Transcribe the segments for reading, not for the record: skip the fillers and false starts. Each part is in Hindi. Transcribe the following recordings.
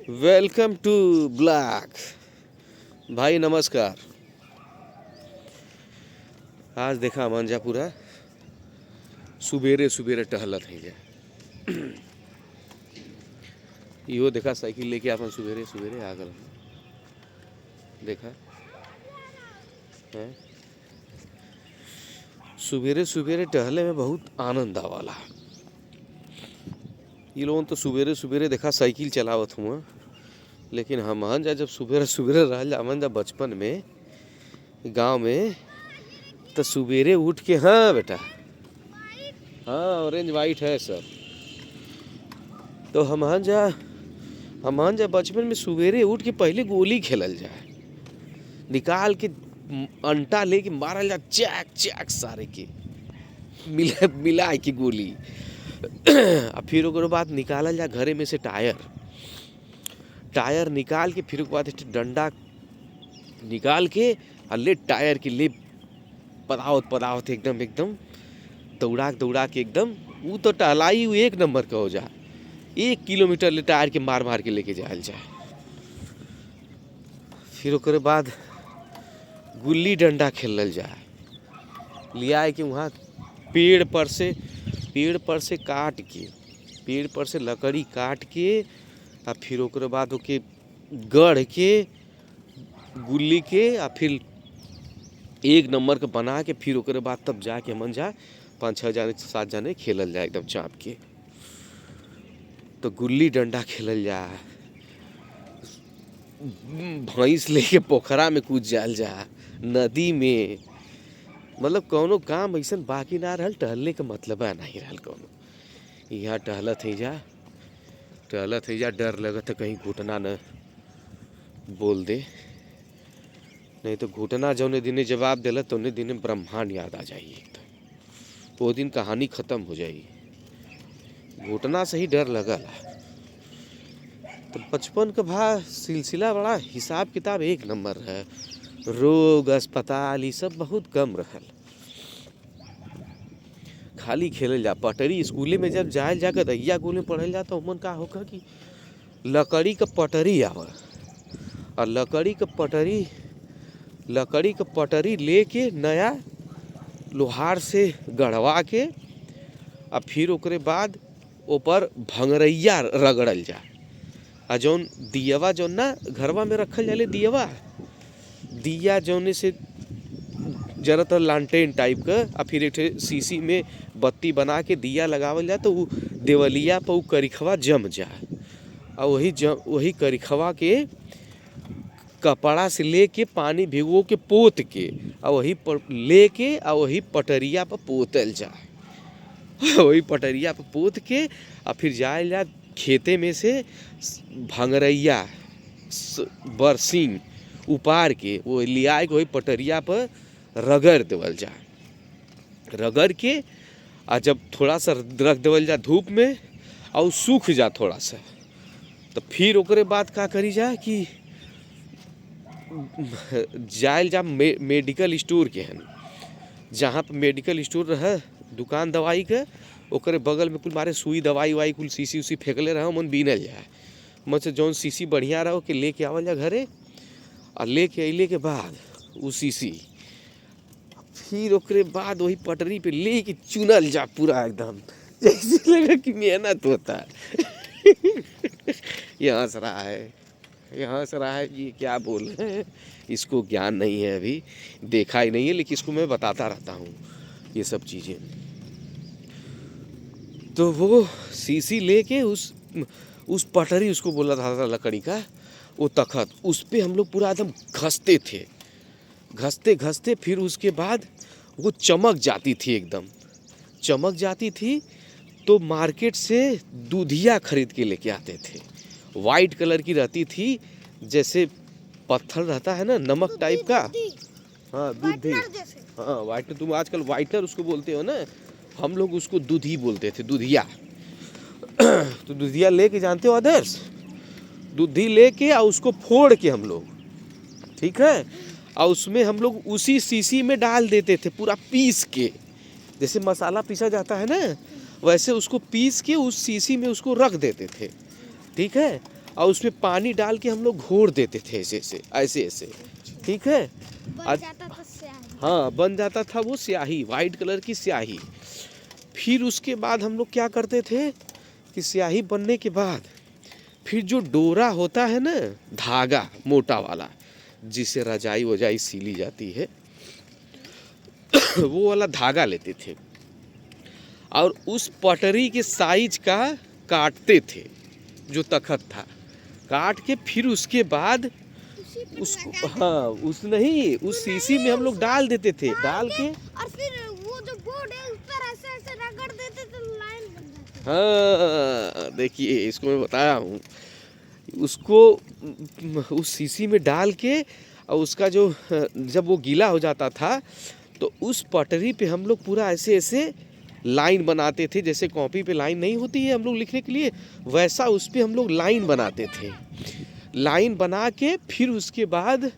Welcome to blog. भाई नमस्कार। आज देखा मंजा पूरा सुबेरे सुबेरे टहलत है जा। इहो देखा साइकिल लेके अपन सुबेरे सुबेरे आ गल। देखा है सुबेरे सुबेरे टहले में बहुत आनंद आवाला। ये लोगों तो सुबेरे सुबेरे देखा साइकिल चलावत हुआ, लेकिन हमन जा जब सुबेरे सुबेरे रह हमन जा बचपन में गांव में तो सुबेरे उठ के, हाँ बेटा, हाँ ऑरेंज वाइट है सब। तो हमन जा बचपन में सुबेरे उठ के पहले गोली खेलल जाए, निकाल के अंटा लेके मारल जा, चैक चैक सारे के मिला के गोली। और फिर ओकर बाद निकालल जा घरे में से टायर निकाल के, फिर ओकर बाद डंडा निकाल के और ले टायर के ले पदावत एकदम दौड़ा के एकदम वो तो टहलाई एक नंबर का हो जा। 1 किलोमीटर ले टायर के मार के लेके जायल जाए। फिर ओकर बाद गुल्ली डंडा खेलल जाए, लिया कि वहाँ पेड़ पर से लकड़ी काट के और फिर ओकर बाद ओके गढ़ के गुल्ली के और फिर 1 नंबर का बना के, फिर ओकर बाद तब जाके मन जा 5-6 जाने 7 जाने खेलल जाए एकदम चाँप के। तो गुल्ली डंडा खेलल जाए, भैंस लेके पोखरा में कूद जाल जा, नदी में। मतलब कौनो काम ऐसा बाकी ना रहल, टहलने का मतलब नहीं रहल कौनो। यहाँ टहलत है जा, डर लगत है कहीं घुटना न बोल दे, नहीं तो घुटना जौने दिने जवाब दिला तो उन्हें दिने ब्रह्मांड याद आ जाइए एकदम। तो वो दिन कहानी खत्म हो जाएगी। घुटना से ही डर लगल। तो बचपन का सिलसिला बड़ा हिसाब किताब 1 नंबर है। रोग अस्पताल ये सब बहुत कम रहल, खाली खेलल जा। पटरी स्कूले में जब जायल जा कर दैया कुल में पढ़ल जा तो उमन का होकर कि लकड़ी का पटरी आवा और लकड़ी का पटरी लेके नया लोहार से गढ़वा के और फिर ओकरे बाद ऊपर भंगरैया रगड़ल जा। आ जौन दियवा जौन ना घरवा में रखल जाले दिया जौने से जरत लालटेन टाइप का, और फिर एक शीशी में बत्ती बना के दिया लगावल जाए तो वो देवलिया पर वो करिखवा जम जाए। और वही करिखवा के कपड़ा से लेके पानी भिगो के पोत के और वही लेके और वही पटरिया पर पोतल जाए। वही पटरिया पर पोत के और फिर जाए जा खेते में से भंगरैया बरसिंग उपार के वो लिया के वही पटरिया पर रगड़ देवल जा। रगड़ के और जब थोड़ा सा रख देवल जा धूप में और सूख जा थोड़ा सा, तो फिर ओकरे बाद का करी जा कि जायल जा मेडिकल स्टोर के हन, जहाँ पर मेडिकल स्टोर रहे दुकान दवाई के, ओकरे बगल में कुल मारे सुई दवाई वाई कुल शीशी उसी फेंकले रहो, मन बीनल जाए। मन से जौन शीशी बढ़िया रहो कि लेके आवल जा घरे, और लेके अइले के बाद वो शीशी फिर ओकरे बाद वही पटरी पे लेके चुनल जा पूरा एकदम, जैसे लगा कि मेहनत होता है। ये हंस रहा है, ये क्या बोल रहे हैं, इसको ज्ञान नहीं है, अभी देखा ही नहीं है, लेकिन इसको मैं बताता रहता हूँ ये सब चीज़ें। तो वो शीशी लेके उस पटरी, उसको बोला था लकड़ी का वो तखत, उस पे हम लोग पूरा एकदम घसते थे, घसते फिर उसके बाद वो चमक जाती थी एकदम, चमक जाती थी तो मार्केट से दूधिया खरीद के लेके आते थे। वाइट कलर की रहती थी, जैसे पत्थर रहता है ना नमक टाइप का। हाँ दूधी, हाँ वाइट, तुम आजकल वाइटनर उसको बोलते हो ना, हम लोग उसको दूधी बोलते थे, दूधिया। तो दूधिया लेके जानते हो आदर्श, दूधी लेके और उसको फोड़ के हम लोग, ठीक है, और उसमें हम लोग उसी शीशी में डाल देते थे पूरा पीस के, जैसे मसाला पीसा जाता है ना वैसे उसको पीस के उस शीशी में उसको रख देते थे, ठीक है। और उसमें पानी डाल के हम लोग घोर देते थे ऐसे ऐसे ऐसे ऐसे, ठीक है। बन जाता था स्याही। हाँ, बन जाता था वो स्याही, वाइट कलर की स्याही। फिर उसके बाद हम लोग क्या करते थे कि स्याही बनने के बाद फिर जो डोरा होता है ना, धागा मोटा वाला जिसे रजाई वजाई सीली जाती है वो वाला धागा लेते थे और उस पटरी के साइज का काटते थे, जो तखत था काट के फिर उसके बाद उसको, हाँ उस नहीं उस शीशी में हम लोग डाल देते थे, डाल के और फिर वो जो बोर्ड है उस पर ऐसे ऐसे रगड़ देते तो लाइन बन जाती। हाँ देखिए, इसको मैं बताया हूँ, उसको उस शीशी में डाल के और उसका जो जब वो गीला हो जाता था तो उस पटरी पे हम लोग पूरा ऐसे ऐसे लाइन बनाते थे, जैसे कॉपी पे लाइन नहीं होती है हम लोग लिखने के लिए, वैसा उस पे हम लोग लाइन बनाते थे। लाइन बना के फिर उसके बाद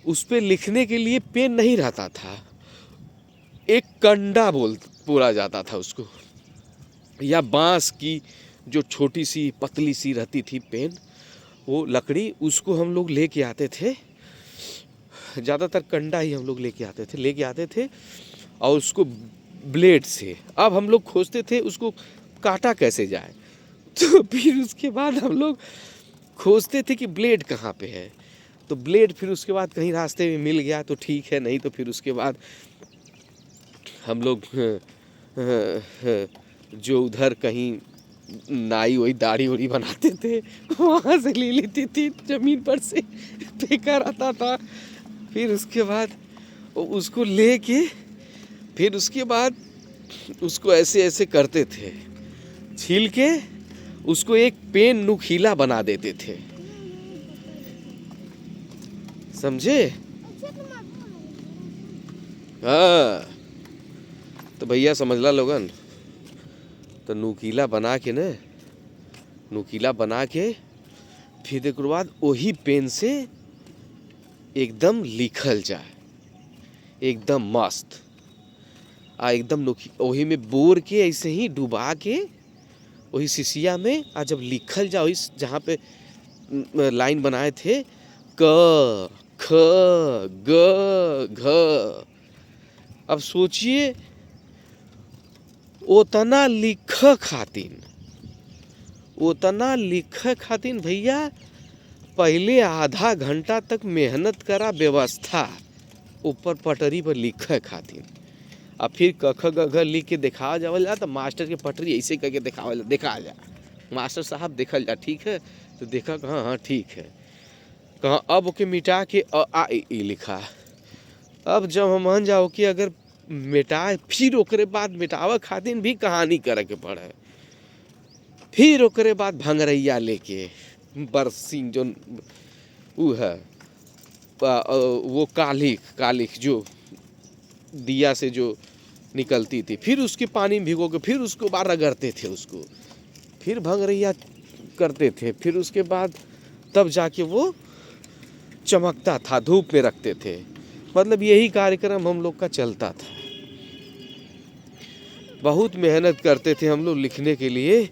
उस पे लिखने के लिए पेन नहीं रहता था, एक कंडा बोला जाता था उसको, या बांस की जो छोटी सी पतली सी रहती थी पेन, वो लकड़ी, उसको हम लोग लेके आते थे। ज़्यादातर कंडा ही हम लोग लेके आते थे और उसको ब्लेड से अब हम लोग खोजते थे उसको काटा कैसे जाए। तो फिर उसके बाद हम लोग खोजते थे कि ब्लेड कहाँ पे है, तो ब्लेड फिर उसके बाद कहीं रास्ते में मिल गया तो ठीक है, नहीं तो फिर उसके बाद हम लोग जो उधर कहीं नाई वही दाढ़ी उड़ी बनाते थे वहाँ से ले लेती थी, जमीन पर से फेंका रहता था। फिर उसके बाद उसको लेके फिर उसके बाद उसको ऐसे ऐसे करते थे, छील के उसको एक पेन नुकीला बना देते थे, समझे। हाँ तो भैया समझला लोगन, तो नुकीला बना के न, नुकीला बना के फिर एक बाद वही पेन से एकदम लिखल जाए, एकदम मस्त आ एकदम वही में बोर के ऐसे ही डुबा के वही शीशिया में, आ जब लिखल जाओ इस जहाँ पे लाइन बनाए थे, क ख ग घ, अब सोचिए उतना लिख खातिन भैया पहले आधा घंटा तक मेहनत करा व्यवस्था ऊपर पटरी पर लिखे खातिन, और फिर कख गघ लिख के दिखावा जावल जा, तो मास्टर के पटरी ऐसे करके देखा जा, मास्टर साहब देखल जा, ठीक है, तो देखा हाँ हाँ ठीक है, कहाँ अब ओके मिटा के आ ई लिखा। अब जब हम मान जाओ कि अगर मिटाए, फिर ओकरे बाद मिटावे खातिर भी कहानी करे के पड़े, फिर ओकरे बाद भंगरैया लेके बरसिंग जो वो है वो कालिख जो दिया से जो निकलती थी, फिर उसके पानी में भिगो के फिर उसको बार रगड़ते थे, उसको फिर भंगरैया करते थे, फिर उसके बाद तब जाके वो चमकता था, धूप में रखते थे। मतलब यही कार्यक्रम हम लोग का चलता था, बहुत मेहनत करते थे हम लोग लिखने के लिए।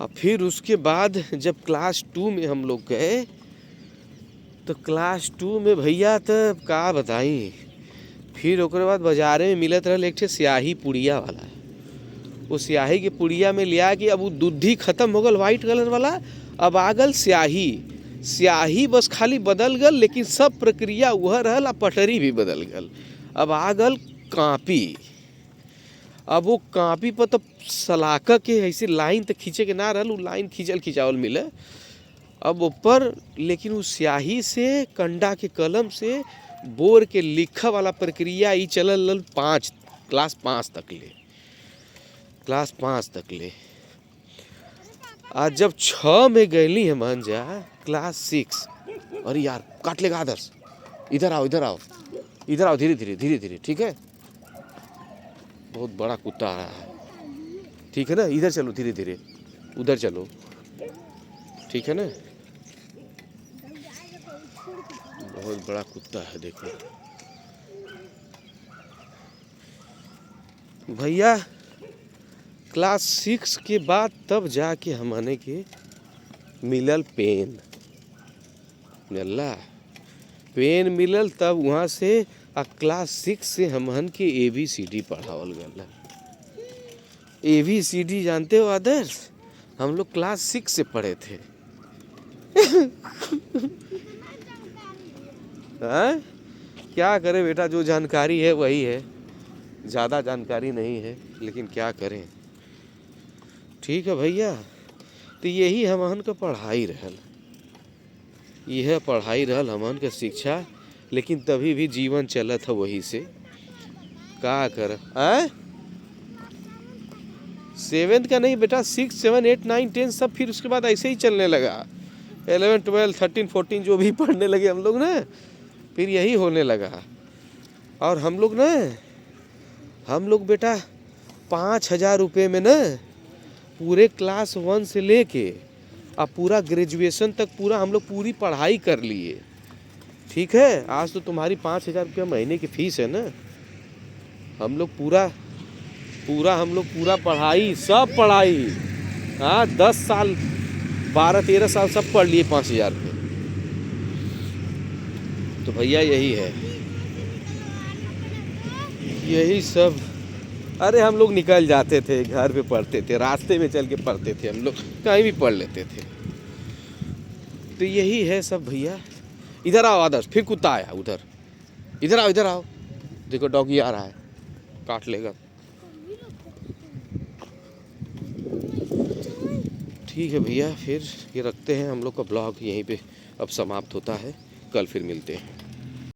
और फिर उसके बाद जब क्लास 2 में हम लोग गए, तो क्लास 2 में भैया तो का बताई, फिर ओकरे बाद बाजारे में मिलत रहा एक ठे स्याही पुड़िया वाला, वो स्याही के पुड़िया में लिया कि अब वो दूधी खत्म हो गल वाइट कलर वाला, अब आ गल स्याही बस खाली बदल गल, लेकिन सब प्रक्रिया वह रहल, आ पटरी भी बदल गल। अब आ गल कापी, अब वो कापी पर तो सलाखा के ऐसे लाइन तो खींचे के ना रहल, वो लाइन खिंचावल मिले। अब ऊपर लेकिन उस स्याही से कंडा के कलम से बोर के लिखा वाला प्रक्रिया ही चलल क्लास 5 तक ले। आज जब 6 में गईली है मान जा क्लास 6, अरे यार काट लेगा आदर्श, इधर आओ धीरे धीरे, ठीक है, बहुत बड़ा कुत्ता आ रहा है, ठीक है ना, इधर चलो धीरे धीरे, उधर चलो, ठीक है ना, बहुत बड़ा कुत्ता है देखो भैया। क्लास 6 के बाद तब जाके हमने के मिलल पेन, जानला पेन मिलल, तब वहाँ से क्लास 6 से हमहन के ABCD पढ़ावल गल। ABCD जानते हो आदर्श, हम लोग क्लास 6 से पढ़े थे। हाँ? क्या करें बेटा, जो जानकारी है वही है, ज़्यादा जानकारी नहीं है, लेकिन क्या करें। ठीक है भैया, तो यही हमहन का पढ़ाई रहल, यह पढ़ाई रहल हमहन के शिक्षा, लेकिन तभी भी जीवन चलत है वही से। का कर 7th का नहीं बेटा, 6, 7, 8, 9, 10 सब फिर उसके बाद ऐसे ही चलने लगा। 11, 12, 13, 14 जो भी पढ़ने लगे हम लोग ना, फिर यही होने लगा। और हम लोग बेटा 5,000 रुपये में ना पूरे क्लास 1 से लेके अब पूरा ग्रेजुएशन तक पूरा हम लोग पूरी पढ़ाई कर लिए। ठीक है, आज तो तुम्हारी 5,000 रुपया महीने की फीस है ना। हम लोग पूरा पढ़ाई, सब पढ़ाई, हाँ 10 साल 12-13 साल सब पढ़ लिए 5,000 रुपये। तो भैया यही है, यही सब। अरे हम लोग निकल जाते थे, घर पे पढ़ते थे, रास्ते में चल के पढ़ते थे, हम लोग कहीं भी पढ़ लेते थे। तो यही है सब भैया। इधर आओ आदर्श, फिर कुत्ता आया उधर, इधर आओ, देखो डॉगी आ रहा है, काट लेगा। ठीक है भैया, फिर ये रखते हैं, हम लोग का ब्लॉग यहीं पे अब समाप्त होता है, कल फिर मिलते हैं।